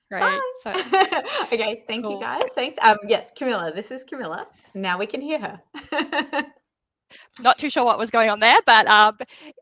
Great. So Bye. Okay, thank you cool. guys. Thanks. Yes, Camilla. This is Camilla. Now we can hear her. Not too sure what was going on there, but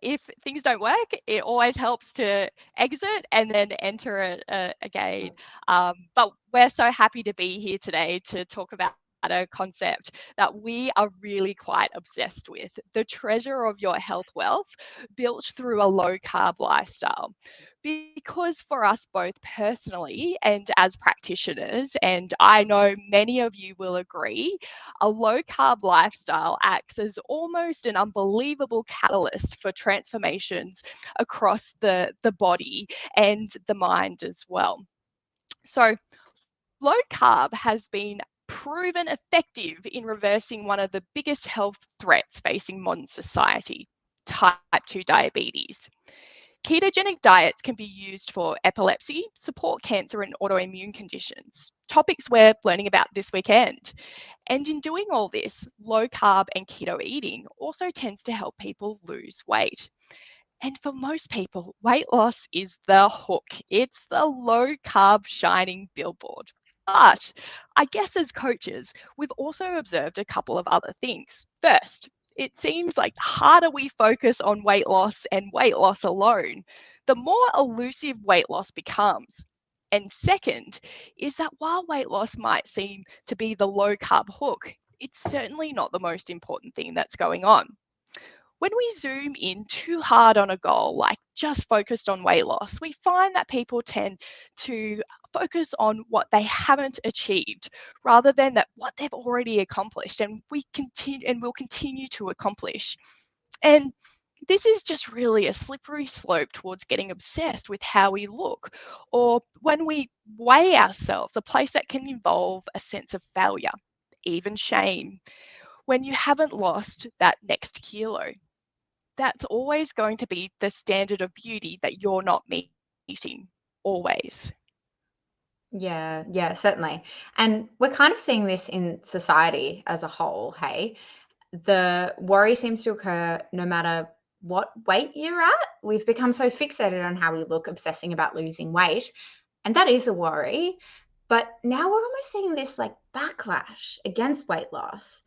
if things don't work, it always helps to exit and then enter it again. But we're so happy to be here today to talk about a concept that we are really quite obsessed with, the treasure of your health wealth built through a low carb lifestyle. Because for us both personally and as practitioners, and I know many of you will agree, a low carb lifestyle acts as almost an unbelievable catalyst for transformations across the body and the mind as well. So, low carb has been proven effective in reversing one of the biggest health threats facing modern society, type 2 diabetes. Ketogenic diets can be used for epilepsy, support cancer, and autoimmune conditions, topics we're learning about this weekend. And in doing all this, low carb and keto eating also tends to help people lose weight. And for most people, weight loss is the hook. It's the low carb shining billboard. But I guess as coaches, we've also observed a couple of other things. First, it seems like the harder we focus on weight loss and weight loss alone, the more elusive weight loss becomes. And second is that while weight loss might seem to be the low carb hook, it's certainly not the most important thing that's going on. When we zoom in too hard on a goal, like just focused on weight loss, we find that people tend to focus on what they haven't achieved rather than that what they've already accomplished and we continue and will continue to accomplish. And this is just really a slippery slope towards getting obsessed with how we look, or when we weigh ourselves, a place that can involve a sense of failure, even shame, when you haven't lost that next kilo. That's always going to be the standard of beauty that you're not meeting, always. Yeah, certainly. And we're kind of seeing this in society as a whole, hey? The worry seems to occur no matter what weight you're at. We've become so fixated on how we look, obsessing about losing weight. And that is a worry. But now we're almost seeing this like backlash against weight loss,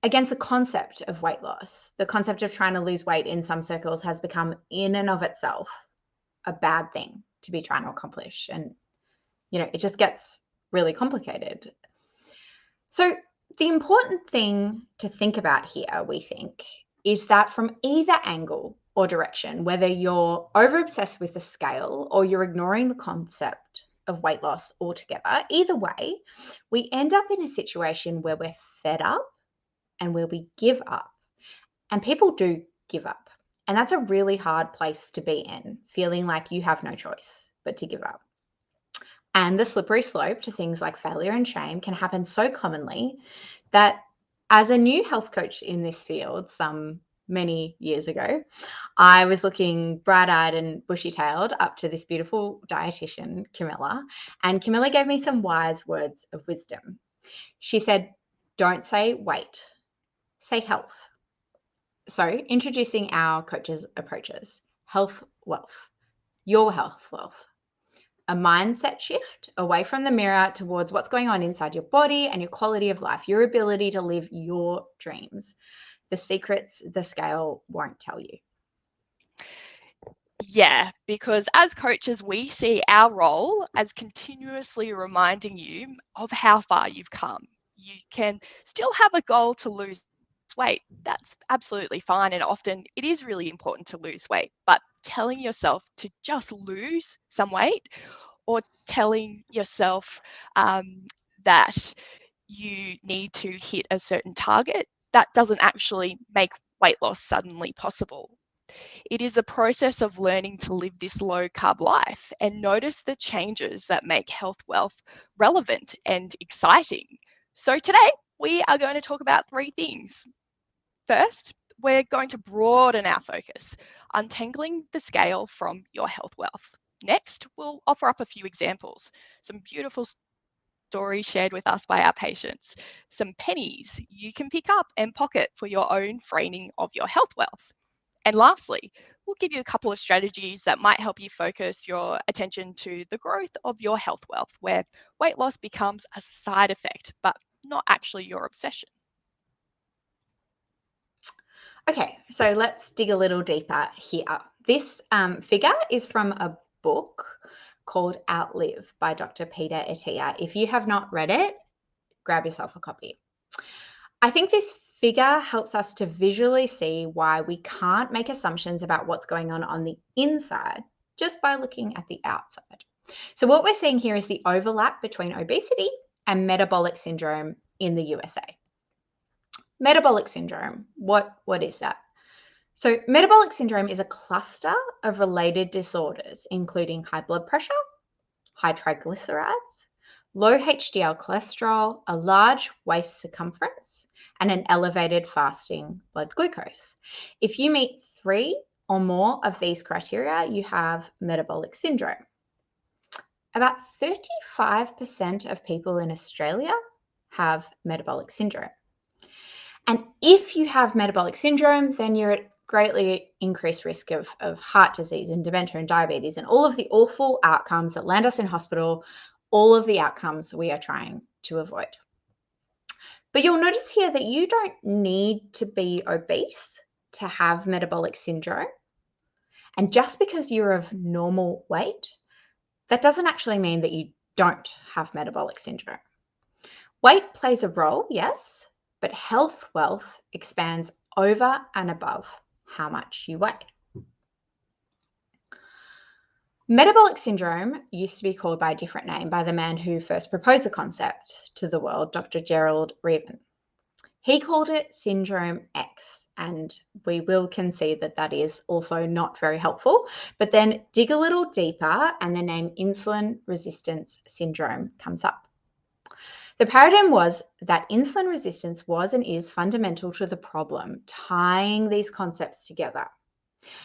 against the concept of weight loss. The concept of trying to lose weight in some circles has become, in and of itself, a bad thing to be trying to accomplish. And, it just gets really complicated. So, the important thing to think about here, we think, is that from either angle or direction, whether you're over obsessed with the scale or you're ignoring the concept of weight loss altogether, either way, we end up in a situation where we're fed up and where we give up. And people do give up. And that's a really hard place to be in, feeling like you have no choice but to give up. And the slippery slope to things like failure and shame can happen so commonly that as a new health coach in this field, some many years ago, I was looking bright eyed and bushy tailed up to this beautiful dietitian, Camilla. And Camilla gave me some wise words of wisdom. She said, "Don't say weight, say health." So, introducing our coaches' approaches: health wealth, your health wealth. A mindset shift away from the mirror towards what's going on inside your body and your quality of life, your ability to live your dreams. The secrets the scale won't tell you. Yeah, because as coaches, we see our role as continuously reminding you of how far you've come. You can still have a goal to lose weight. That's absolutely fine. And often it is really important to lose weight. But telling yourself to just lose some weight or telling yourself that you need to hit a certain target, that doesn't actually make weight loss suddenly possible. It is the process of learning to live this low carb life and notice the changes that make health wealth relevant and exciting. So, today we are going to talk about three things. First, we're going to broaden our focus, untangling the scale from your health wealth. Next, we'll offer up a few examples, some beautiful stories shared with us by our patients, some pennies you can pick up and pocket for your own framing of your health wealth. And lastly, we'll give you a couple of strategies that might help you focus your attention to the growth of your health wealth, where weight loss becomes a side effect, but not actually your obsession. Okay, so let's dig a little deeper here. This figure is from a book called Outlive by Dr. Peter Attia. If you have not read it, grab yourself a copy. I think this figure helps us to visually see why we can't make assumptions about what's going on the inside just by looking at the outside. So what we're seeing here is the overlap between obesity and metabolic syndrome in the USA. Metabolic syndrome, what is that? So metabolic syndrome is a cluster of related disorders, including high blood pressure, high triglycerides, low HDL cholesterol, a large waist circumference, and an elevated fasting blood glucose. If you meet 3 or more of these criteria, you have metabolic syndrome. About 35% of people in Australia have metabolic syndrome. And if you have metabolic syndrome, then you're at greatly increased risk of heart disease and dementia and diabetes and all of the awful outcomes that land us in hospital, all of the outcomes we are trying to avoid. But you'll notice here that you don't need to be obese to have metabolic syndrome. And just because you're of normal weight, that doesn't actually mean that you don't have metabolic syndrome. Weight plays a role, yes, but health wealth expands over and above how much you weigh. Metabolic syndrome used to be called by a different name by the man who first proposed the concept to the world, Dr. Gerald Reaven. He called it Syndrome X, and we will concede that that is also not very helpful, but then dig a little deeper and the name insulin resistance syndrome comes up. The paradigm was that insulin resistance was and is fundamental to the problem, tying these concepts together.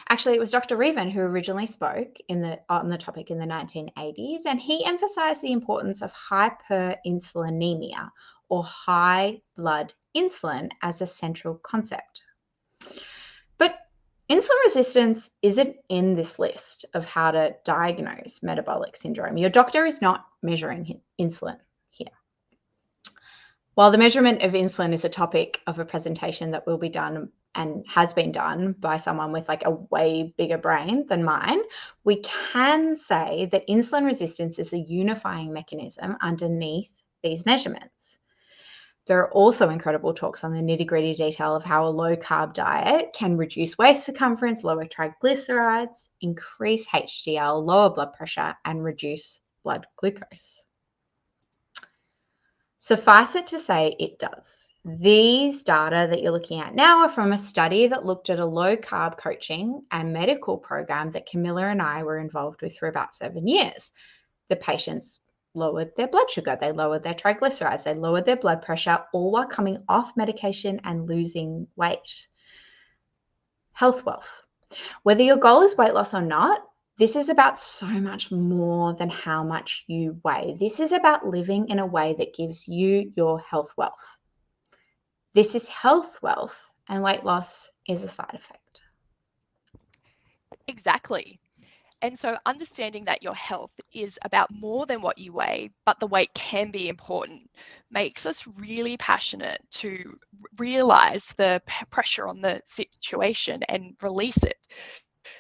Actually, it was Dr. Reaven who originally spoke on the topic in the 1980s, and he emphasized the importance of hyperinsulinemia, or high blood insulin, as a central concept. But insulin resistance isn't in this list of how to diagnose metabolic syndrome. Your doctor is not measuring insulin here. While the measurement of insulin is a topic of a presentation that will be done and has been done by someone with like a way bigger brain than mine, we can say that insulin resistance is a unifying mechanism underneath these measurements. There are also incredible talks on the nitty-gritty detail of how a low-carb diet can reduce waist circumference, lower triglycerides, increase HDL, lower blood pressure, and reduce blood glucose. Suffice it to say, it does. These data that you're looking at now are from a study that looked at a low-carb coaching and medical program that Camilla and I were involved with for about 7 years. The patients lowered their blood sugar, they lowered their triglycerides, they lowered their blood pressure, all while coming off medication and losing weight. Health wealth. Whether your goal is weight loss or not, this is about so much more than how much you weigh. This is about living in a way that gives you your health wealth. This is health wealth, and weight loss is a side effect. Exactly. And so understanding that your health is about more than what you weigh, but the weight can be important, makes us really passionate to realize the pressure on the situation and release it.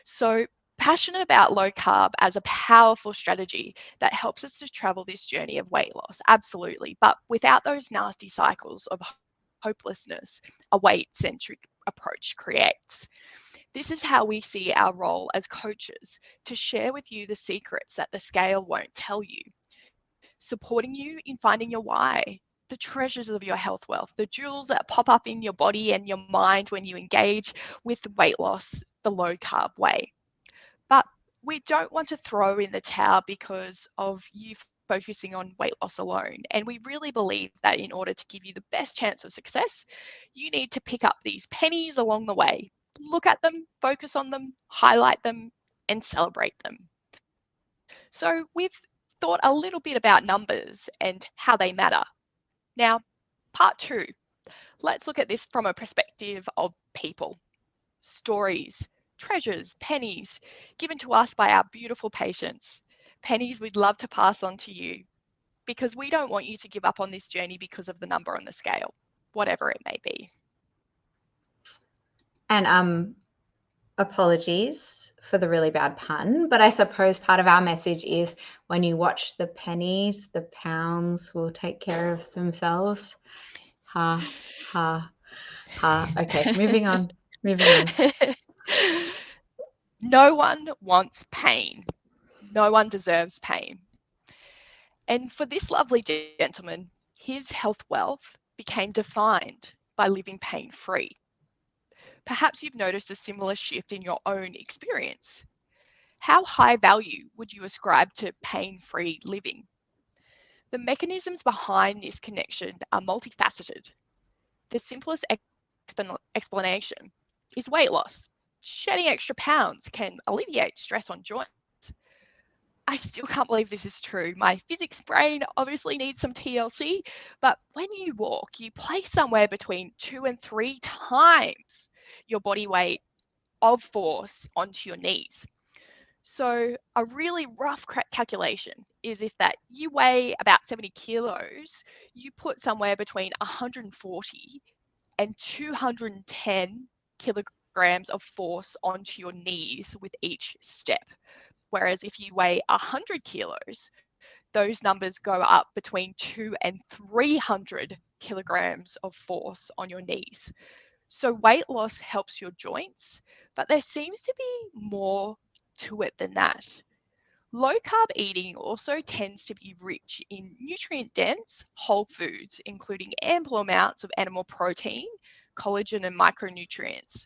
So passionate about low carb as a powerful strategy that helps us to travel this journey of weight loss, absolutely, but without those nasty cycles of hopelessness a weight-centric approach creates. This is how we see our role as coaches, to share with you the secrets that the scale won't tell you, supporting you in finding your why, the treasures of your health wealth, the jewels that pop up in your body and your mind when you engage with weight loss the low carb way. But we don't want to throw in the towel because of you focusing on weight loss alone. And we really believe that in order to give you the best chance of success, you need to pick up these pennies along the way. Look at them, focus on them, highlight them, and celebrate them. So we've thought a little bit about numbers and how they matter. Now, part 2, let's look at this from a perspective of people, stories, treasures, pennies, given to us by our beautiful patients. Pennies we'd love to pass on to you because we don't want you to give up on this journey because of the number on the scale, whatever it may be. And apologies for the really bad pun, but I suppose part of our message is when you watch the pennies, the pounds will take care of themselves. Ha, ha, ha. Okay, moving on. No one wants pain. No one deserves pain. And for this lovely gentleman, his health wealth became defined by living pain free. Perhaps you've noticed a similar shift in your own experience. How high value would you ascribe to pain free living? The mechanisms behind this connection are multifaceted. The simplest explanation is weight loss. Shedding extra pounds can alleviate stress on joints. I still can't believe this is true. My physics brain obviously needs some TLC, but when you walk, you place somewhere between 2 and 3 times your body weight of force onto your knees. So a really rough calculation is if that you weigh about 70 kilos, you put somewhere between 140 and 210 kilograms of force onto your knees with each step. Whereas if you weigh 100 kilos, those numbers go up between 2 and 300 kilograms of force on your knees. So weight loss helps your joints, but there seems to be more to it than that. Low carb eating also tends to be rich in nutrient dense whole foods, including ample amounts of animal protein, collagen, and micronutrients.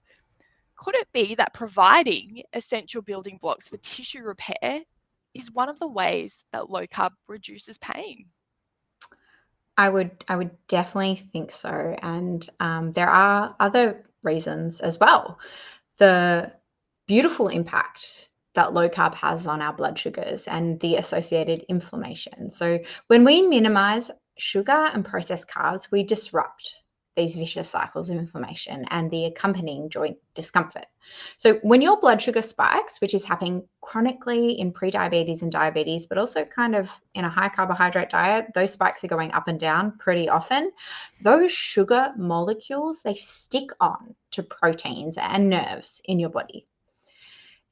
Could it be that providing essential building blocks for tissue repair is one of the ways that low carb reduces pain? I would definitely think so. And there are other reasons as well. The beautiful impact that low carb has on our blood sugars and the associated inflammation. So when we minimize sugar and processed carbs, we disrupt these vicious cycles of inflammation and the accompanying joint discomfort. So when your blood sugar spikes, which is happening chronically in prediabetes and diabetes, but also kind of in a high carbohydrate diet, those spikes are going up and down pretty often. Those sugar molecules, they stick on to proteins and nerves in your body.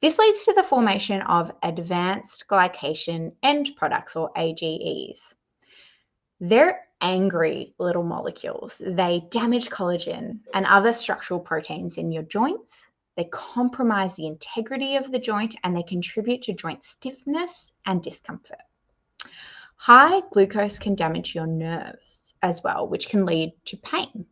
This leads to the formation of advanced glycation end products, or AGEs. They're angry little molecules. They damage collagen and other structural proteins in your joints. They compromise the integrity of the joint and they contribute to joint stiffness and discomfort. High glucose can damage your nerves as well, which can lead to pain.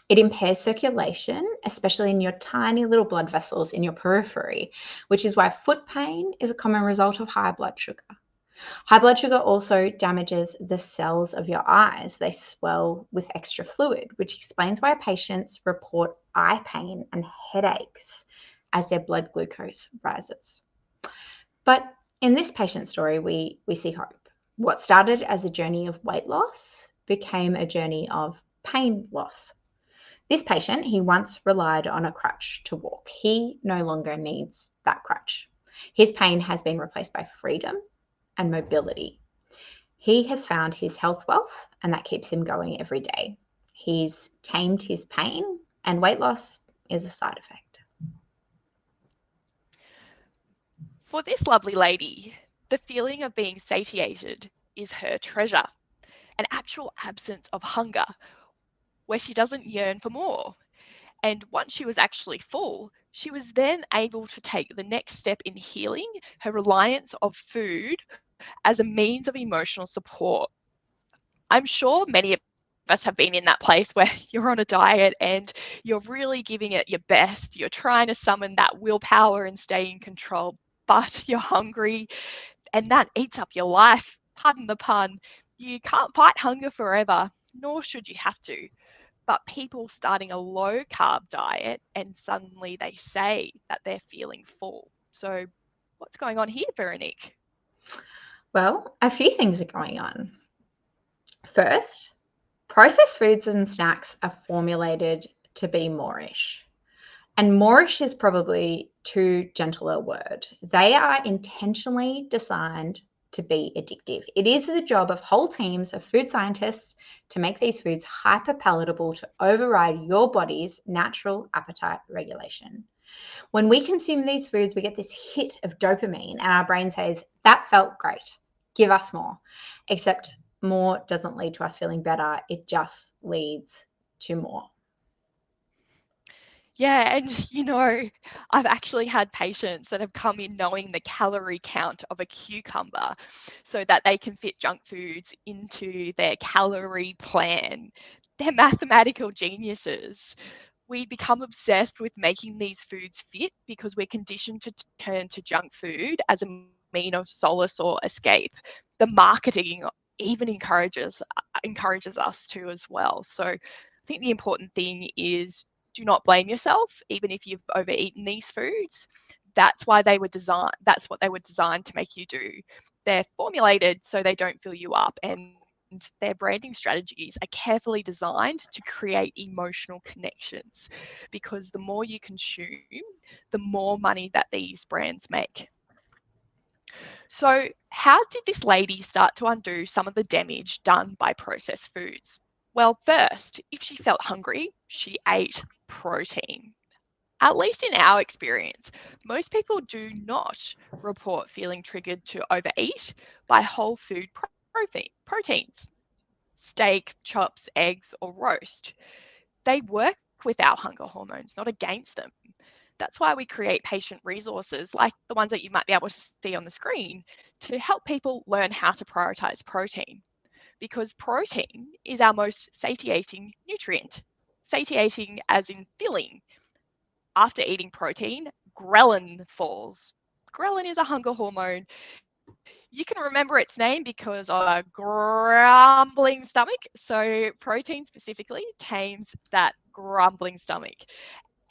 It impairs circulation, especially in your tiny little blood vessels in your periphery, which is why foot pain is a common result of high blood sugar. High blood sugar also damages the cells of your eyes. They swell with extra fluid, which explains why patients report eye pain and headaches as their blood glucose rises. But in this patient story, we see hope. What started as a journey of weight loss became a journey of pain loss. This patient, he once relied on a crutch to walk. He no longer needs that crutch. His pain has been replaced by freedom and mobility. He has found his health wealth, and that keeps him going every day. He's tamed his pain, and weight loss is a side effect. For this lovely lady, the feeling of being satiated is her treasure, an actual absence of hunger where she doesn't yearn for more. And once she was actually full, she was then able to take the next step in healing her reliance of food as a means of emotional support. I'm sure many of us have been in that place where you're on a diet and you're really giving it your best. You're trying to summon that willpower and stay in control, but you're hungry and that eats up your life. Pardon the pun. You can't fight hunger forever, nor should you have to. But people starting a low carb diet and suddenly they say that they're feeling full. So, what's going on here, Veronique? Well, a few things are going on. First, processed foods and snacks are formulated to be moreish. And moorish is probably too gentle a word. They are intentionally designed to be addictive. It is the job of whole teams of food scientists to make these foods hyper palatable to override your body's natural appetite regulation. When we consume these foods, we get this hit of dopamine, and our brain says, that felt great, give us more. Except more doesn't lead to us feeling better, it just leads to more. Yeah, and I've actually had patients that have come in knowing the calorie count of a cucumber so that they can fit junk foods into their calorie plan. They're mathematical geniuses. We become obsessed with making these foods fit because we're conditioned to turn to junk food as a mean of solace or escape. The marketing even encourages us to as well. So I think the important thing is do not blame yourself, even if you've overeaten these foods. That's what they were designed to make you do. They're formulated so they don't fill you up, and their branding strategies are carefully designed to create emotional connections, because the more you consume, the more money that these brands make. So, how did this lady start to undo some of the damage done by processed foods? Well, first, if she felt hungry, she ate protein. At least in our experience, most people do not report feeling triggered to overeat by whole food proteins, steak, chops, eggs, or roast. They work with our hunger hormones, not against them. That's why we create patient resources like the ones that you might be able to see on the screen to help people learn how to prioritize protein, because protein is our most satiating nutrient. Satiating as in filling. After eating protein, ghrelin falls. Ghrelin is a hunger hormone. You can remember its name because of a grumbling stomach. So, protein specifically tames that grumbling stomach.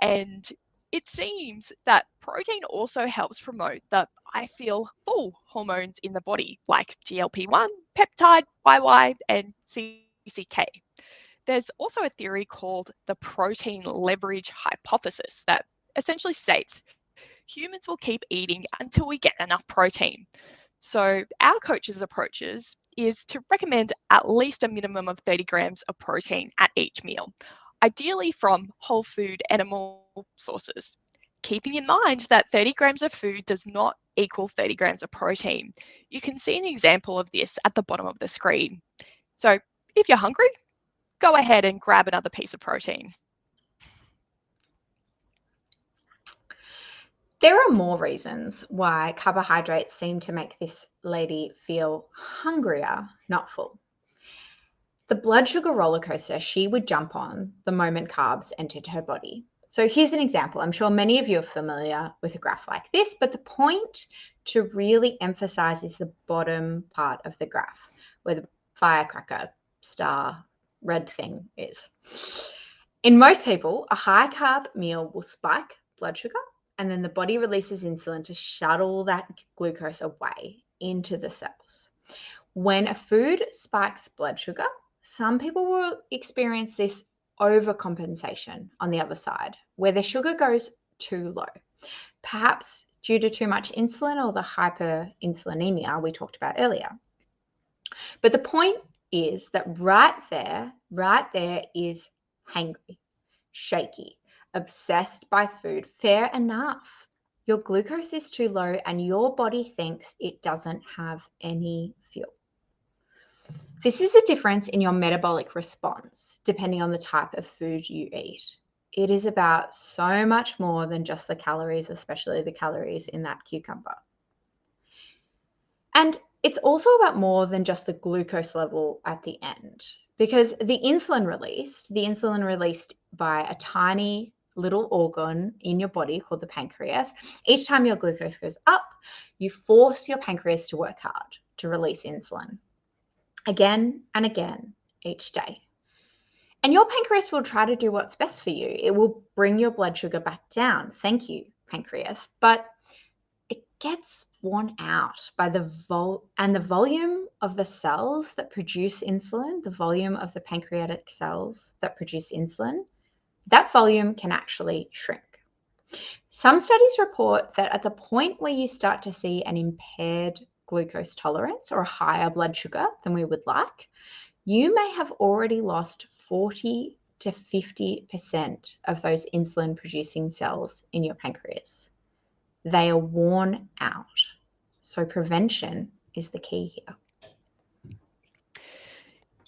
And it seems that protein also helps promote the I feel full hormones in the body, like GLP-1, peptide, YY, and CCK. There's also a theory called the protein leverage hypothesis that essentially states humans will keep eating until we get enough protein. So, our coach's approaches is to recommend at least a minimum of 30 grams of protein at each meal, ideally from whole food animal sources. Keeping in mind that 30 grams of food does not equal 30 grams of protein. You can see an example of this at the bottom of the screen. So, if you're hungry, go ahead and grab another piece of protein. There are more reasons why carbohydrates seem to make this lady feel hungrier, not full. The blood sugar roller coaster she would jump on the moment carbs entered her body. So here's an example. I'm sure many of you are familiar with a graph like this, but the point to really emphasize is the bottom part of the graph, where the firecracker star red thing is. In most people, a high carb meal will spike blood sugar, and then the body releases insulin to shuttle that glucose away into the cells. When a food spikes blood sugar, some people will experience this overcompensation on the other side, where their sugar goes too low, perhaps due to too much insulin or the hyperinsulinemia we talked about earlier. But the point is that right there is hangry, shaky, obsessed by food. Fair enough. Your glucose is too low and your body thinks it doesn't have any fuel. This is a difference in your metabolic response depending on the type of food you eat. It is about so much more than just the calories, especially the calories in that cucumber. And it's also about more than just the glucose level at the end, because the insulin released by a tiny little organ in your body called the pancreas, each time your glucose goes up, you force your pancreas to work hard to release insulin again and again each day. And your pancreas will try to do what's best for you. It will bring your blood sugar back down. Thank you, pancreas. But it gets worn out by the volume of the cells that produce insulin, the volume of the pancreatic cells that produce insulin, that volume can actually shrink. Some studies report that at the point where you start to see an impaired glucose tolerance or a higher blood sugar than we would like, you may have already lost 40 to 50% of those insulin producing cells in your pancreas. They are worn out. So prevention is the key here.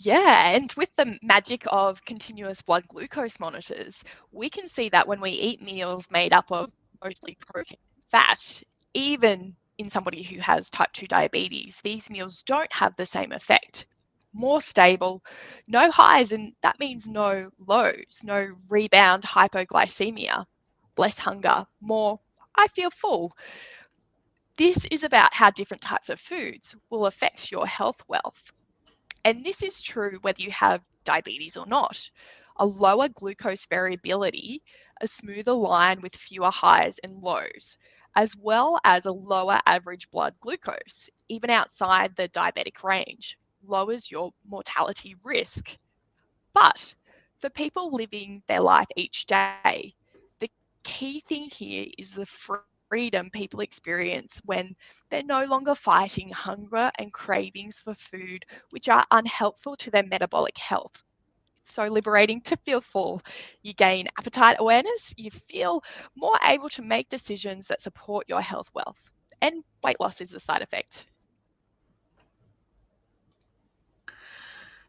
Yeah, and with the magic of continuous blood glucose monitors, we can see that when we eat meals made up of mostly protein and fat, even in somebody who has type 2 diabetes, these meals don't have the same effect. More stable, no highs, and that means no lows, no rebound hypoglycemia, less hunger, more I feel full. This is about how different types of foods will affect your health wealth. And this is true whether you have diabetes or not. A lower glucose variability, a smoother line with fewer highs and lows, as well as a lower average blood glucose, even outside the diabetic range, lowers your mortality risk. But for people living their life each day, the key thing here is the freedom people experience when they're no longer fighting hunger and cravings for food which are unhelpful to their metabolic health. It's so liberating to feel full. You gain appetite awareness, you feel more able to make decisions that support your health wealth. And weight loss is the side effect.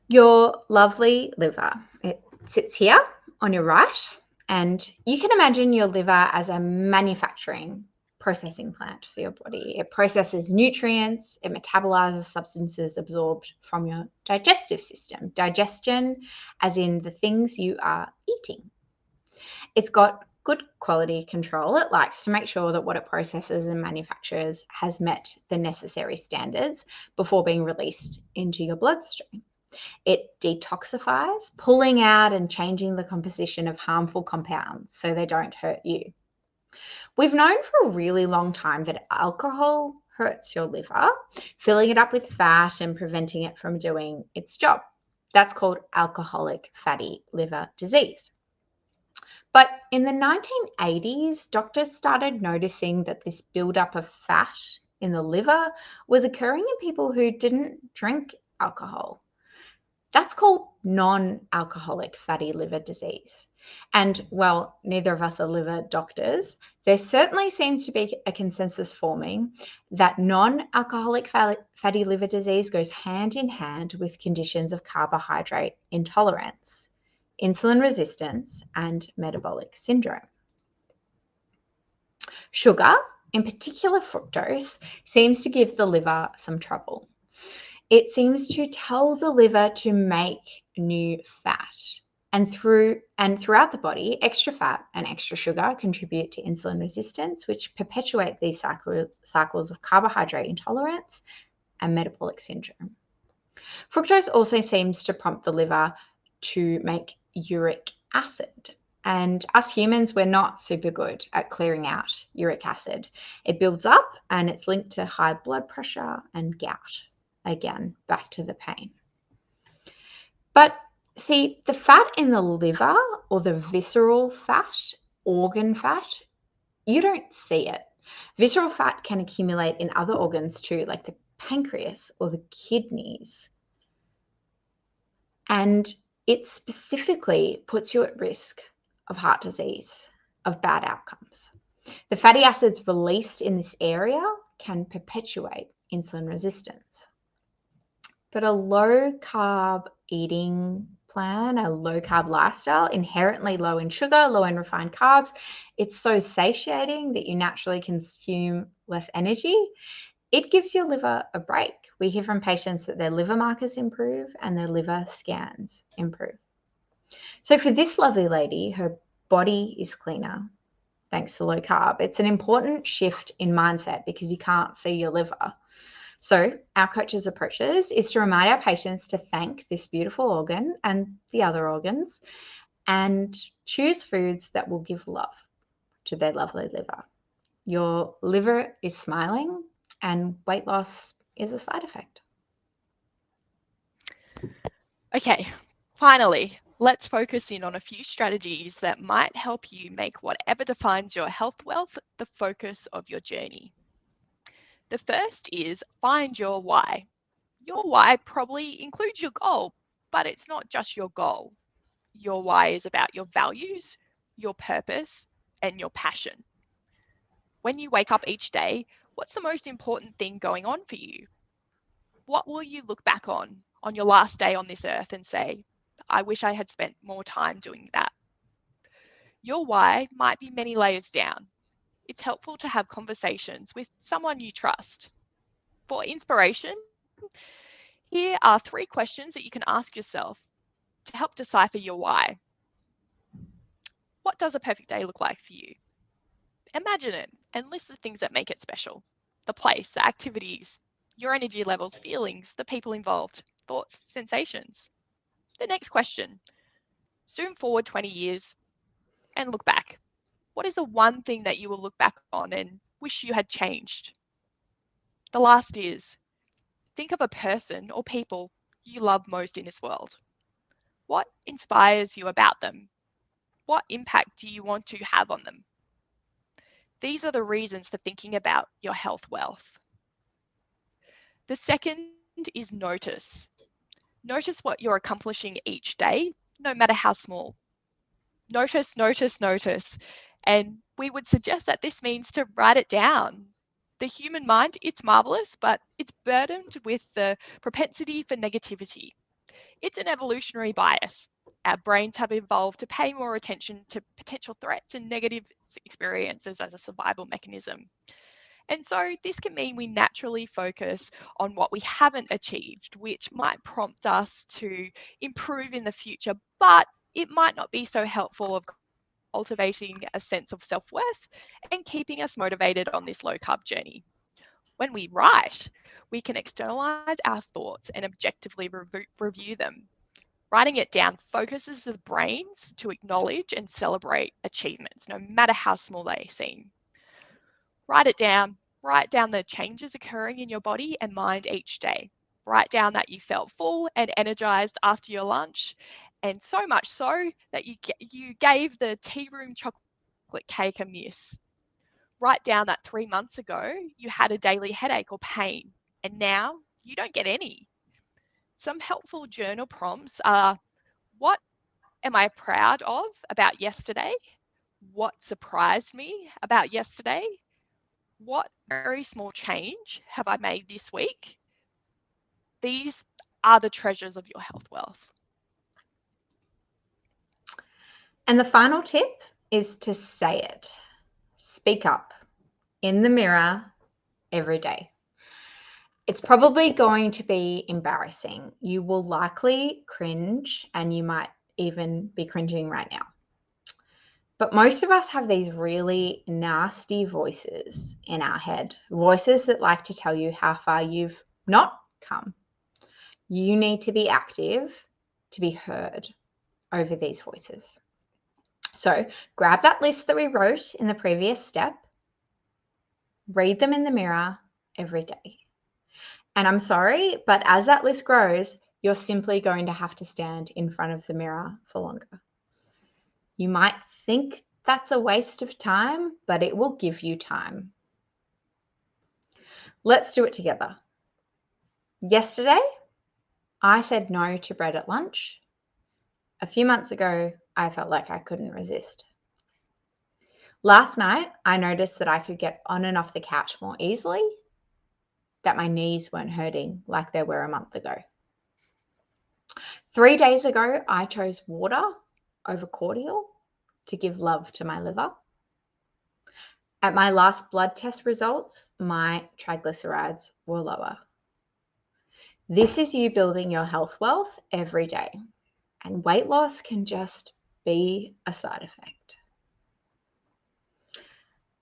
Your lovely liver. It sits here on your right, and you can imagine your liver as a manufacturing processing plant for your body. It processes nutrients, it metabolizes substances absorbed from your digestive system. Digestion, as in the things you are eating. It's got good quality control. It likes to make sure that what it processes and manufactures has met the necessary standards before being released into your bloodstream. It detoxifies, pulling out and changing the composition of harmful compounds so they don't hurt you. We've known for a really long time that alcohol hurts your liver, filling it up with fat and preventing it from doing its job. That's called alcoholic fatty liver disease. But in the 1980s, doctors started noticing that this buildup of fat in the liver was occurring in people who didn't drink alcohol. That's called non-alcoholic fatty liver disease. And while neither of us are liver doctors, there certainly seems to be a consensus forming that non-alcoholic fatty liver disease goes hand in hand with conditions of carbohydrate intolerance, insulin resistance, and metabolic syndrome. Sugar, in particular fructose, seems to give the liver some trouble. It seems to tell the liver to make new fat. And throughout the body, extra fat and extra sugar contribute to insulin resistance, which perpetuate these cycles of carbohydrate intolerance and metabolic syndrome. Fructose also seems to prompt the liver to make uric acid. And us humans, we're not super good at clearing out uric acid. It builds up and it's linked to high blood pressure and gout. Again, back to the pain. But see, the fat in the liver or the visceral fat, organ fat, you don't see it. Visceral fat can accumulate in other organs too, like the pancreas or the kidneys. And it specifically puts you at risk of heart disease, of bad outcomes. The fatty acids released in this area can perpetuate insulin resistance. But a low carb eating plan, a low carb lifestyle, inherently low in sugar, low in refined carbs, it's so satiating that you naturally consume less energy. It gives your liver a break. We hear from patients that their liver markers improve and their liver scans improve. So for this lovely lady, her body is cleaner thanks to low carb. It's an important shift in mindset because you can't see your liver. So our coach's approaches is to remind our patients to thank this beautiful organ and the other organs and choose foods that will give love to their lovely liver. Your liver is smiling and weight loss is a side effect. Okay, finally, Let's focus in on a few strategies that might help you make whatever defines your health wealth the focus of your journey. The first is find your why. Your why probably includes your goal, but it's not just your goal. Your why is about your values, your purpose, and your passion. When you wake up each day, what's the most important thing going on for you? What will you look back on your last day on this earth and say, I wish I had spent more time doing that? Your why might be many layers down. It's helpful to have conversations with someone you trust. For inspiration, here are 3 questions that you can ask yourself to help decipher your why. What does a perfect day look like for you? Imagine it and list the things that make it special: the place, the activities, your energy levels, feelings, the people involved, thoughts, sensations. The next question: zoom forward 20 years and look back. What is the one thing that you will look back on and wish you had changed? The last is: think of a person or people you love most in this world. What inspires you about them? What impact do you want to have on them? These are the reasons for thinking about your health wealth. The second is notice. Notice what you're accomplishing each day, no matter how small. Notice, notice, notice. And we would suggest that this means to write it down. The human mind, it's marvelous, but it's burdened with the propensity for negativity. It's an evolutionary bias. Our brains have evolved to pay more attention to potential threats and negative experiences as a survival mechanism. And so this can mean we naturally focus on what we haven't achieved, which might prompt us to improve in the future, but it might not be so helpful of cultivating a sense of self-worth and keeping us motivated on this low-carb journey. When we write, we can externalize our thoughts and objectively review them. Writing it down focuses the brains to acknowledge and celebrate achievements, no matter how small they seem. Write it down. Write down the changes occurring in your body and mind each day. Write down that you felt full and energized after your lunch, and so much so that you gave the tea room chocolate cake a miss. Write down that 3 months ago you had a daily headache or pain, and now you don't get any. Some helpful journal prompts are: what am I proud of about yesterday? What surprised me about yesterday? What very small change have I made this week? These are the treasures of your health wealth. And the final tip is to say it. Speak up in the mirror every day. It's probably going to be embarrassing. You will likely cringe, and you might even be cringing right now. But most of us have these really nasty voices in our head, voices that like to tell you how far you've not come. You need to be active to be heard over these voices. So grab that list that we wrote in the previous step, read them in the mirror every day. And I'm sorry, but as that list grows, you're simply going to have to stand in front of the mirror for longer. You might think that's a waste of time, but it will give you time. Let's do it together. Yesterday, I said no to bread at lunch. A few months ago, I felt like I couldn't resist. Last night, I noticed that I could get on and off the couch more easily, that my knees weren't hurting like they were a month ago. 3 days ago, I chose water over cordial to give love to my liver. At my last blood test results, my triglycerides were lower. This is you building your health wealth every day, and weight loss can just be a side effect.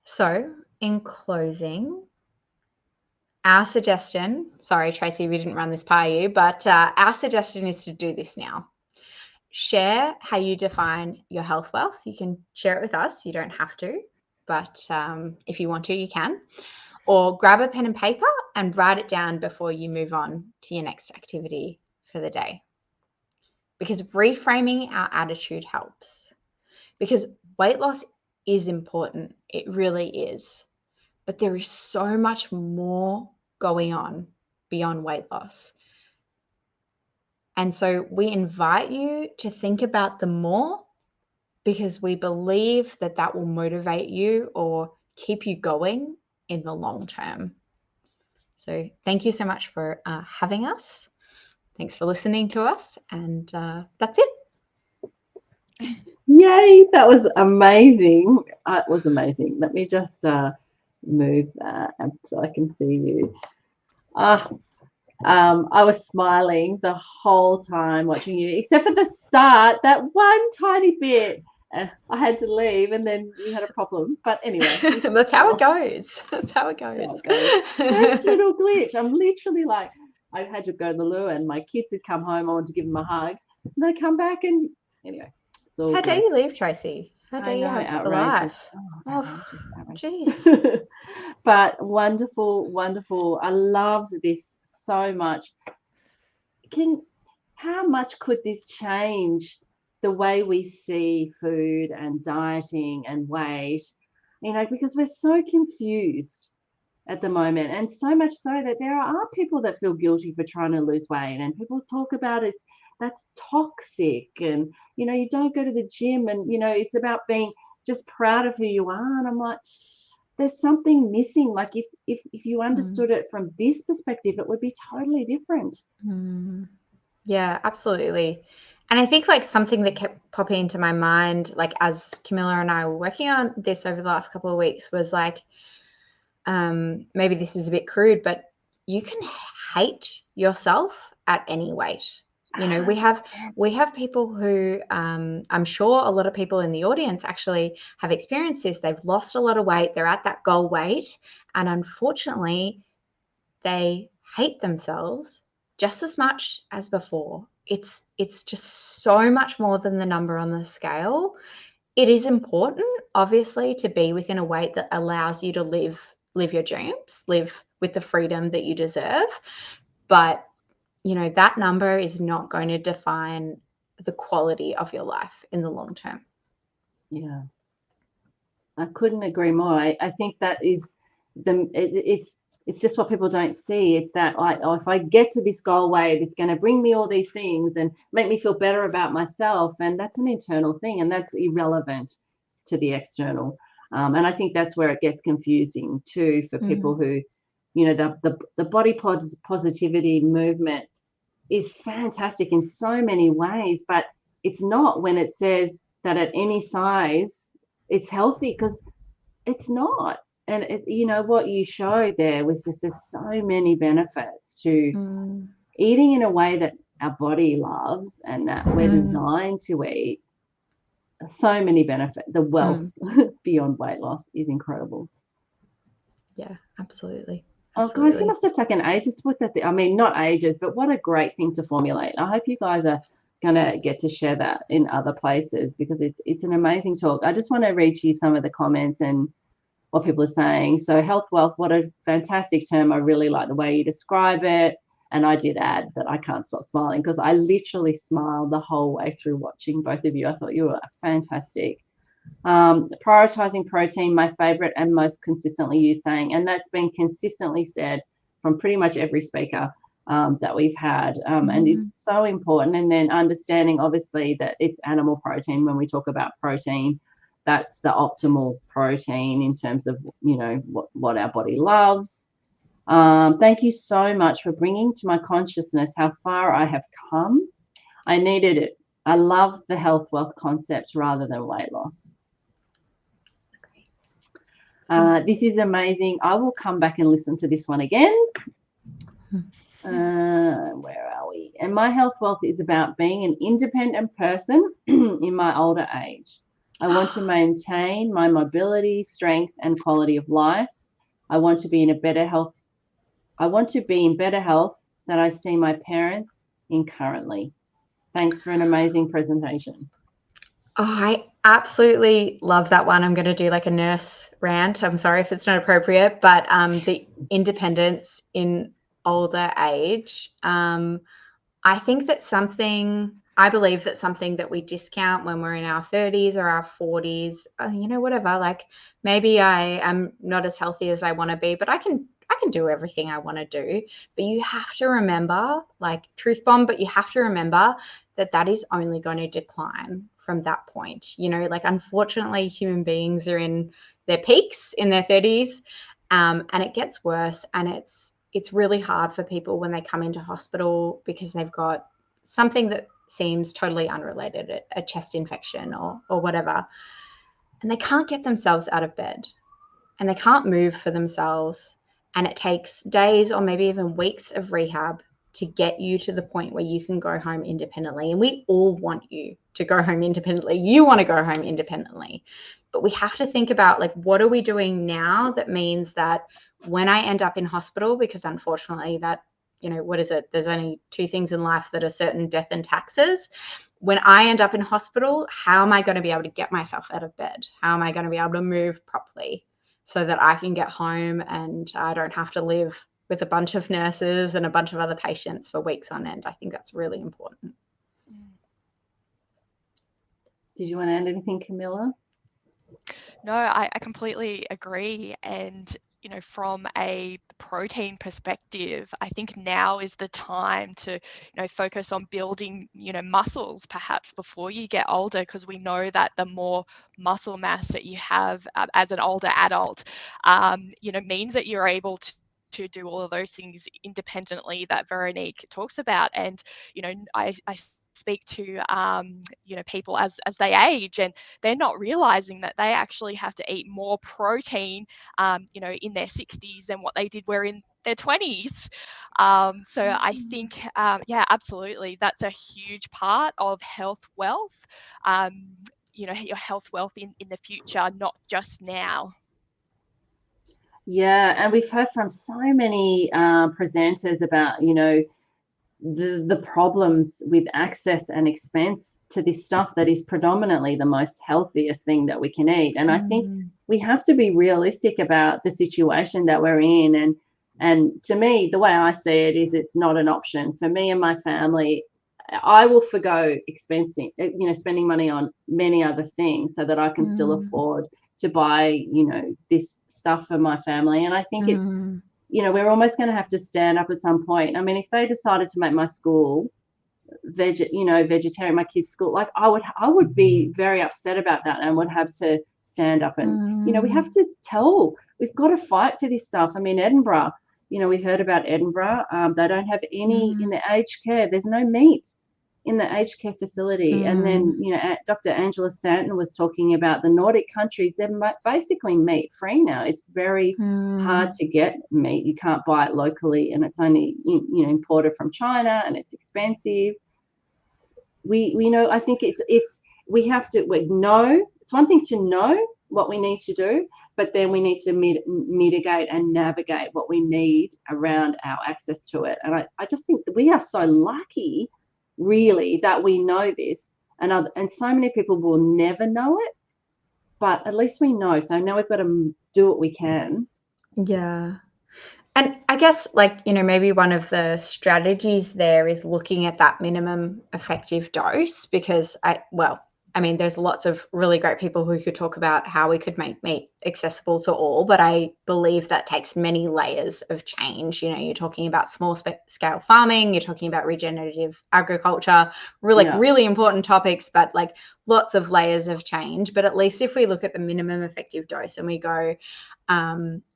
So, in closing, our suggestion, sorry, Tracy, we didn't run this by you, but our suggestion is to do this now. Share how you define your health wealth. You can share it with us. You don't have to, but if you want to, you can. Or grab a pen and paper and write it down before you move on to your next activity for the day. because reframing our attitude helps. Because weight loss is important. It really is. But there is so much more going on beyond weight loss. And so we invite you to think about the more, because we believe that that will motivate you or keep you going in the long term. So thank you so much for having us. Thanks for listening to us. And that's it. Yay, that was amazing. It was amazing. Let me just move that so I can see you. I was smiling the whole time watching you, except for the start, that one tiny bit. I had to leave, and then we had a problem. But anyway, that's how it goes. That's how it goes. First little glitch. I'm literally like, I had to go to the loo, and my kids had come home. I wanted to give them a hug, and they come back, and anyway, it's all. How dare you leave, Tracy? How dare you have outrageous. a life? Outrageous. Jeez. But wonderful, wonderful. I loved this so much. How much could this change the way we see food and dieting and weight? Because we're so confused at the moment, and so much so that there are people that feel guilty for trying to lose weight, and people talk about it. That's toxic, and you don't go to the gym, and it's about being just proud of who you are. And I'm like, there's something missing. Like if you understood it from this perspective, it would be totally different. Yeah, absolutely. And I think like something that kept popping into my mind, like as Camilla and I were working on this over the last couple of weeks, was like, maybe this is a bit crude, but you can hate yourself at any weight. We have people who I'm sure a lot of people in the audience actually have experienced this. They've lost a lot of weight. They're at that goal weight, and unfortunately, they hate themselves just as much as before. It's just so much more than the number on the scale. It is important, obviously, to be within a weight that allows you to live your dreams, live with the freedom that you deserve. But that number is not going to define the quality of your life in the long term. Yeah, I couldn't agree more. I think that is it's just what people don't see. It's that if I get to this goal weight, it's going to bring me all these things and make me feel better about myself, and that's an internal thing, and that's irrelevant to the external. And I think that's where it gets confusing too for people who, the body positivity movement is fantastic in so many ways, but it's not when it says that at any size it's healthy, because it's not. And what you showed there was just there's so many benefits to eating in a way that our body loves and that we're designed to eat. So many benefits. The wealth beyond weight loss is incredible. Yeah, absolutely. Oh, guys, you must have taken ages to put that there. I mean, not ages, but what a great thing to formulate. I hope you guys are going to get to share that in other places, because it's an amazing talk. I just want to read to you some of the comments and what people are saying. So health wealth, what a fantastic term. I really like the way you describe it. And I did add that I can't stop smiling, because I literally smiled the whole way through watching both of you. I thought you were fantastic. Prioritizing protein, my favorite and most consistently used saying, and that's been consistently said from pretty much every speaker that we've had, and it's so important. And then understanding, obviously, that it's animal protein. When we talk about protein, that's the optimal protein in terms of what our body loves. Thank you so much for bringing to my consciousness how far I have come. I needed it. I love the health wealth concept rather than weight loss. This is amazing. I will come back and listen to this one again. Where are we? And my health wealth is about being an independent person in my older age. I want to maintain my mobility, strength, and quality of life. I want to be in better health than I see my parents in currently. Thanks for an amazing presentation. Oh, I absolutely love that one. I'm going to do like a nurse rant. I'm sorry if it's not appropriate, but the independence in older age. I think that's something I believe that something that we discount when we're in our 30s or our 40s, whatever, like maybe I am not as healthy as I want to be, but I can do everything I want to do. But you have to remember, like truth bomb, but you have to remember that is only going to decline from that point. Like unfortunately, human beings are in their peaks in their 30s, and it gets worse. And it's really hard for people when they come into hospital because they've got something that seems totally unrelated, a chest infection or whatever, and they can't get themselves out of bed and they can't move for themselves. And it takes days or maybe even weeks of rehab to get you to the point where you can go home independently. And we all want you to go home independently. You want to go home independently. But we have to think about, like, what are we doing now that means that when I end up in hospital, because unfortunately that, what is it? There's only two things in life that are certain: death and taxes. When I end up in hospital, how am I going to be able to get myself out of bed? How am I going to be able to move properly so that I can get home and I don't have to live with a bunch of nurses and a bunch of other patients for weeks on end? I think that's really important. Did you want to add anything, Camilla? No, I completely agree. And, from a protein perspective, I think now is the time to, focus on building, muscles perhaps before you get older, because we know that the more muscle mass that you have as an older adult, means that you're able to do all of those things independently that Veronique talks about. And, I speak to people as they age, and they're not realizing that they actually have to eat more protein in their 60s than what they did were in their 20s. So I think absolutely, that's a huge part of health wealth, your health wealth in the future, not just now. Yeah, and we've heard from so many presenters about, the problems with access and expense to this stuff that is predominantly the most healthiest thing that we can eat. And I think we have to be realistic about the situation that we're in. And to me, the way I see it is, it's not an option for me and my family. I will forgo spending money on many other things so that I can still afford to buy, this stuff for my family. And I think it's, we're almost going to have to stand up at some point. I mean, if they decided to make my school vegetarian, my kids' school, like I would be very upset about that, and would have to stand up and, we have to we've got to fight for this stuff. I mean, Edinburgh, we heard about Edinburgh. They don't have any in the aged care. There's no meat in the aged care facility. And then, Dr. Angela Stanton was talking about the Nordic countries. They're basically meat free now. It's very hard to get meat. You can't buy it locally, and it's only, imported from China, and it's expensive. We know, I think we have to know. It's one thing to know what we need to do, but then we need to mitigate and navigate what we need around our access to it. And I just think that we are so lucky, really, that we know this, and so many people will never know it, but at least we know. So now we've got to do what we can. Yeah. And I guess, maybe one of the strategies there is looking at that minimum effective dose, because there's lots of really great people who could talk about how we could make meat accessible to all, but I believe that takes many layers of change. You're talking about small scale farming, you're talking about regenerative agriculture, really important topics, but lots of layers of change. But at least if we look at the minimum effective dose and we go,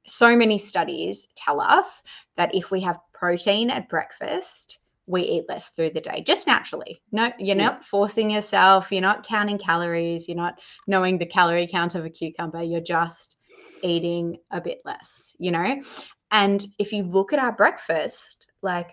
so many studies tell us that if we have protein at breakfast, we eat less through the day, just naturally. No, you're not forcing yourself. You're not counting calories. You're not knowing the calorie count of a cucumber. You're just eating a bit less, And if you look at our breakfast, I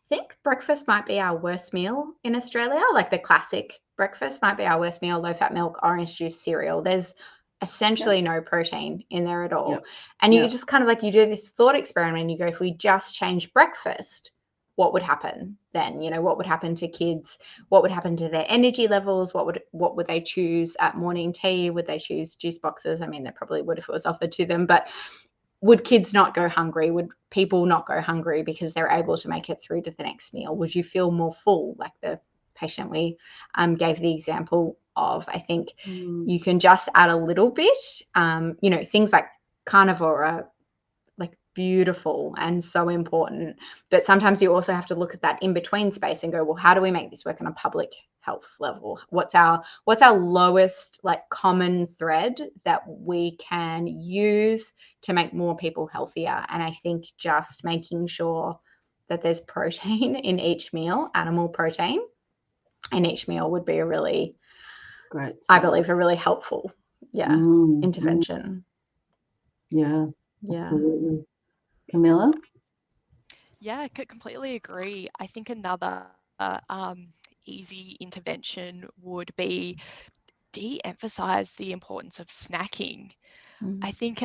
think breakfast might be our worst meal in Australia. The classic breakfast might be our worst meal: low-fat milk, orange juice, cereal. There's essentially no protein in there at all. And you just kind of you do this thought experiment and you go, if we just change breakfast, what would happen then? What would happen to kids? What would happen to their energy levels? What would they choose at morning tea? Would they choose juice boxes? I mean, they probably would if it was offered to them, but would kids not go hungry? Would people not go hungry because they're able to make it through to the next meal? Would you feel more full, like the patient we gave the example of. I think Mm. you can just add a little bit. Things like carnivore are like beautiful and so important, but sometimes you also have to look at that in between space and go, well, how do we make this work on a public health level? What's our lowest like common thread that we can use to make more people healthier? And I think just making sure that there's protein in each meal, animal protein in each meal, would be a really, Great I stuff. believe, a really helpful intervention. Yeah, Yeah. absolutely. Camilla? Yeah, I could completely agree. I think another easy intervention would be de-emphasize the importance of snacking. I think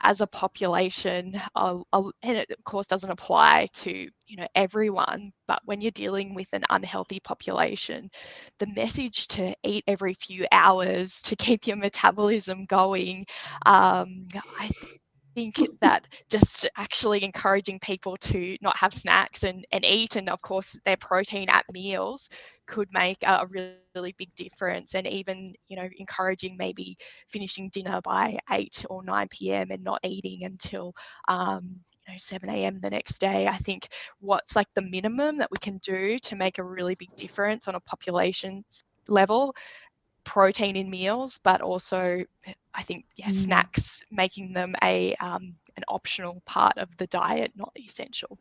as a population, and it of course doesn't apply to everyone, but when you're dealing with an unhealthy population, the message to eat every few hours to keep your metabolism going, I think that just actually encouraging people to not have snacks and eat, and of course their protein at meals, could make a really big difference. And even encouraging maybe finishing dinner by 8 or 9 p.m. and not eating until 7 a.m. the next day. I think what's like the minimum that we can do to make a really big difference on a population level, protein in meals, but also I think snacks, making them an optional part of the diet, not the essential.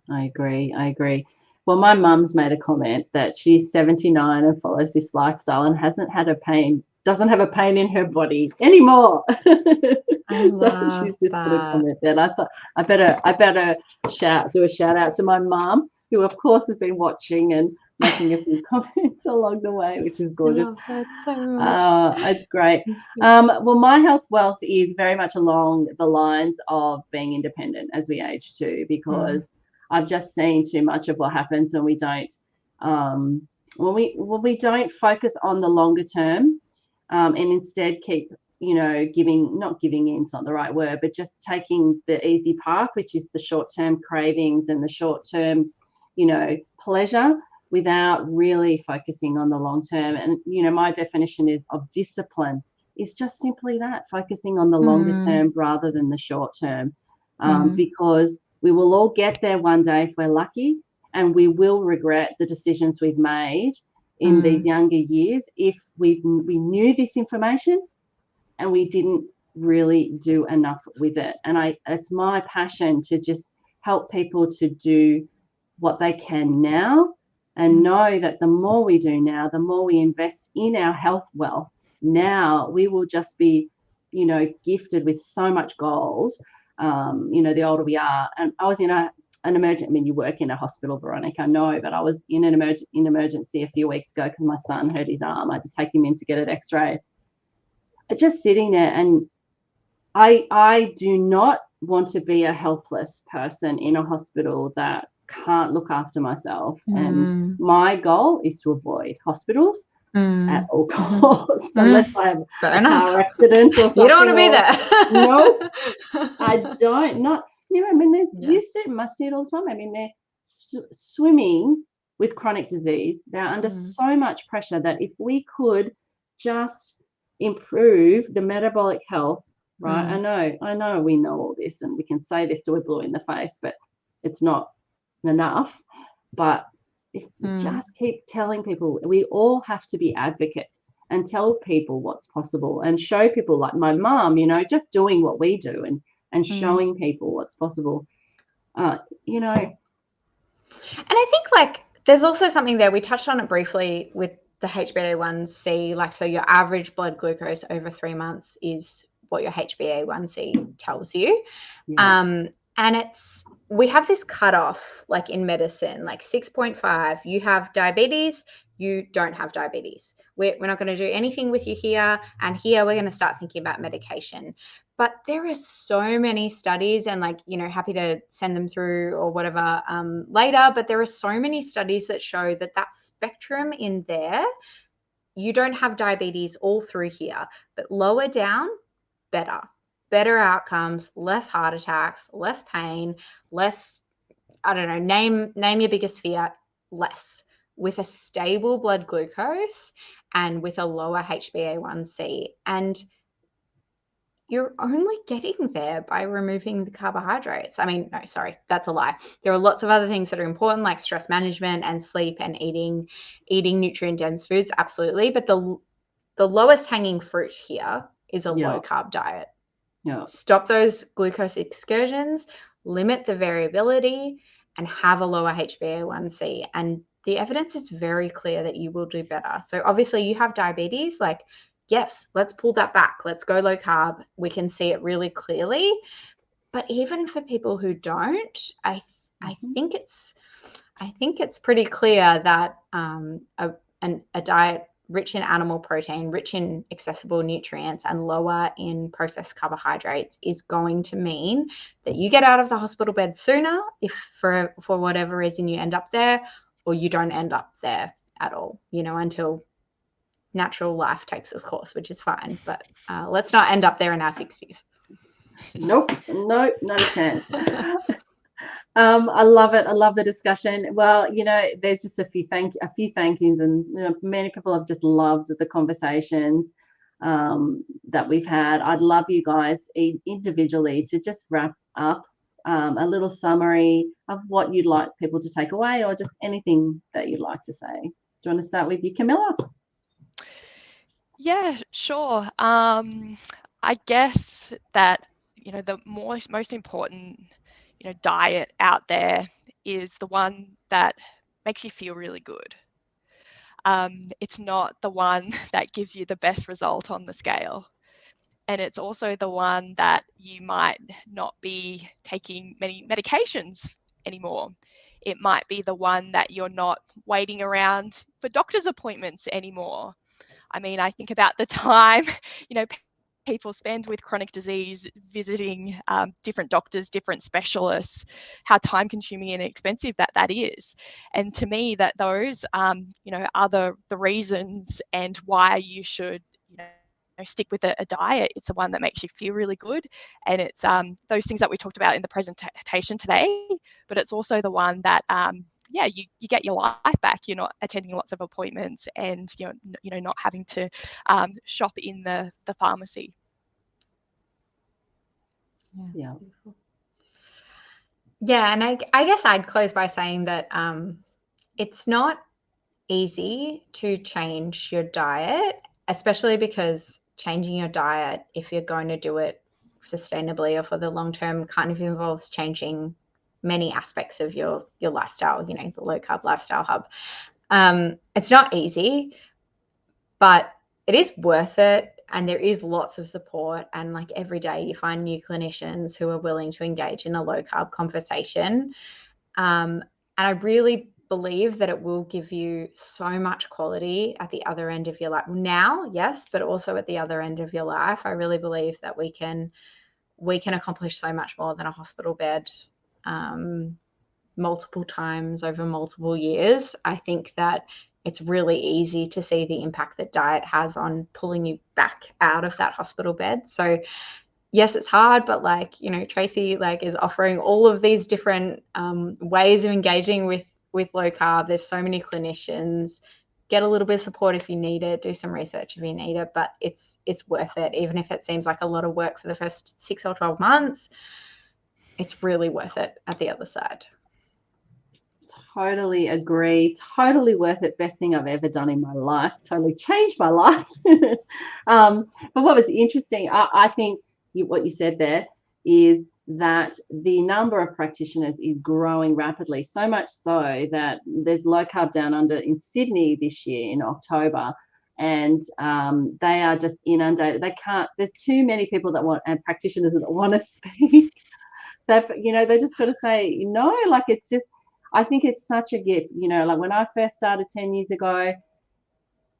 I agree. Well, my mum's made a comment that she's 79 and follows this lifestyle and doesn't have a pain in her body anymore. So she's just put a comment there. And I thought I better do a shout out to my mum, who of course has been watching and making a few comments along the way, which is gorgeous. I love that so much. It's great. Well, my health wealth is very much along the lines of being independent as we age too, because I've just seen too much of what happens when we don't don't focus on the longer term, and instead keep not giving in, it's not the right word, but just taking the easy path, which is the short-term cravings and the short-term pleasure, without really focusing on the long term. And my definition of discipline is just simply that, focusing on the longer term rather than the short term, because we will all get there one day if we're lucky, and we will regret the decisions we've made in these younger years if we knew this information and we didn't really do enough with it. And it's my passion to just help people to do what they can now, and know that the more we do now, the more we invest in our health wealth now, we will just be gifted with so much gold, the older we are. And I was in an emergency, I mean, you work in a hospital, Veronique, I know, but I was in an emergency a few weeks ago because my son hurt his arm. I had to take him in to get it x-rayed. Just sitting there, and I do not want to be a helpless person in a hospital that can't look after myself. And my goal is to avoid hospitals at all costs, unless I have a car accident or something. You don't want to be there. No, I don't. I mean, you see it all the time. I mean, they're swimming with chronic disease. They're under so much pressure that if we could just improve the metabolic health, right? I know we know all this, and we can say this till we're blue in the face, but it's not enough. But if we just keep telling people, we all have to be advocates and tell people what's possible, and show people, like my mum, just doing what we do and showing people what's possible. And I think like there's also something there, we touched on it briefly with the HbA1c, like, so your average blood glucose over 3 months is what your HbA1c tells you. And we have this cutoff, like in medicine, like 6.5, you have diabetes, you don't have diabetes. We're not going to do anything with you here. And here we're going to start thinking about medication. But there are so many studies, and happy to send them through or whatever later. But there are so many studies that show that spectrum in there, you don't have diabetes all through here, but lower down, better outcomes, less heart attacks, less pain, less, I don't know, name your biggest fear. less with a stable blood glucose and with a lower HbA1c. And you're only getting there by removing the carbohydrates. I mean, no, sorry, that's a lie. There are lots of other things that are important, like stress management and sleep and eating nutrient-dense foods, absolutely. But the lowest hanging fruit here is a low-carb diet. Yeah. Stop those glucose excursions, limit the variability, and have a lower HbA1c. And the evidence is very clear that you will do better. So obviously you have diabetes, like, yes, let's pull that back. Let's go low carb. We can see it really clearly. But even for people who don't, I think it's pretty clear that a diet rich in animal protein, rich in accessible nutrients, and lower in processed carbohydrates is going to mean that you get out of the hospital bed sooner if for whatever reason you end up there, or you don't end up there at all, until natural life takes its course, which is fine. But let's not end up there in our 60s. Nope, not a chance. I love it. I love the discussion. Well, there's just a few thank yous, and many people have just loved the conversations that we've had. I'd love you guys individually to just wrap up a little summary of what you'd like people to take away, or just anything that you'd like to say. Do you want to start with you, Camilla? Yeah, sure. I guess that the most important diet out there is the one that makes you feel really good. It's not the one that gives you the best result on the scale. And it's also the one that you might not be taking many medications anymore. It might be the one that you're not waiting around for doctor's appointments anymore. I mean, I think about the time, people spend with chronic disease visiting different doctors, different specialists, how time consuming and expensive that is. And to me, that those, are the reasons and why you should, stick with a diet. It's the one that makes you feel really good. And it's those things that we talked about in the presentation today, but it's also the one that, you get your life back. You're not attending lots of appointments, and not having to shop in the pharmacy. Yeah. Yeah, and I guess I'd close by saying that it's not easy to change your diet, especially because changing your diet, if you're going to do it sustainably or for the long term, kind of involves changing many aspects of your lifestyle, the low carb lifestyle hub. It's not easy, but it is worth it. And there is lots of support. And like every day you find new clinicians who are willing to engage in a low carb conversation. And I really believe that it will give you so much quality at the other end of your life now, yes, but also at the other end of your life. I really believe that we can accomplish so much more than a hospital bed multiple times over multiple years. I think that it's really easy to see the impact that diet has on pulling you back out of that hospital bed. So yes, it's hard, but Tracy is offering all of these different ways of engaging with low carb. There's so many clinicians. Get a little bit of support if you need it. Do some research if you need it, but it's worth it. Even if it seems like a lot of work for the first 6 or 12 months, it's really worth it at the other side. Totally agree. Totally worth it. Best thing I've ever done in my life. Totally changed my life. But what was interesting, I think what you said there is that the number of practitioners is growing rapidly, so much so that there's Low Carb Down Under in Sydney this year in October, and they are just inundated. There's too many people and practitioners that want to speak. They just got to say no. It's just, I think it's such a gift. When I first started 10 years ago,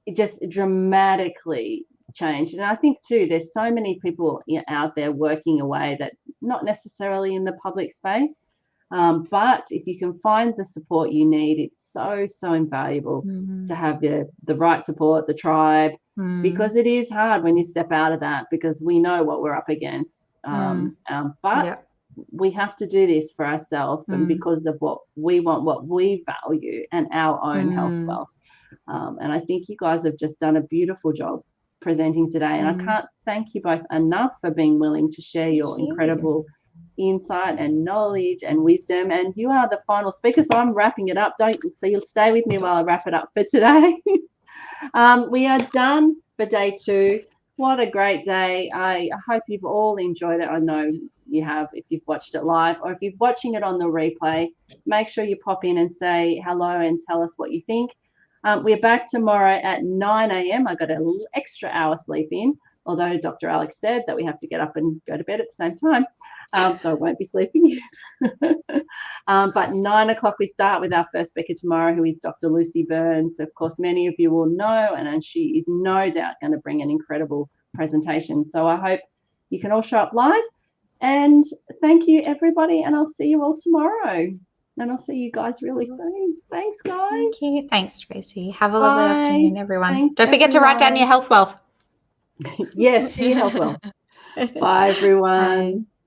it just dramatically changed. And I think too, there's so many people out there working away that not necessarily in the public space, but if you can find the support you need, it's so invaluable to have the right support, the tribe, because it is hard when you step out of that, because we know what we're up against. But we have to do this for ourselves and because of what we want, what we value, and our own health wealth. And I think you guys have just done a beautiful job presenting today. And I can't thank you both enough for being willing to share your incredible insight and knowledge and wisdom. And you are the final speaker, so I'm wrapping it up. So you'll stay with me while I wrap it up for today. We are done for day 2. What a great day. I hope you've all enjoyed it. I know you have if you've watched it live, or if you're watching it on the replay, make sure you pop in and say hello and tell us what you think. We're back tomorrow at 9 a.m. I got a little extra hour sleep in, although Dr. Alex said that we have to get up and go to bed at the same time. So I won't be sleeping. But 9 o'clock we start with our first speaker tomorrow, who is Dr. Lucy Burns. So of course, many of you will know, and she is no doubt going to bring an incredible presentation. So I hope you can all show up live. And thank you, everybody. And I'll see you all tomorrow. And I'll see you guys really soon. Thanks, guys. Thank you. Thanks, Tracy. Have a lovely afternoon, everyone. Thanks, Don't forget to write down your health wealth. Yes, see your health wealth. Bye, everyone. Bye.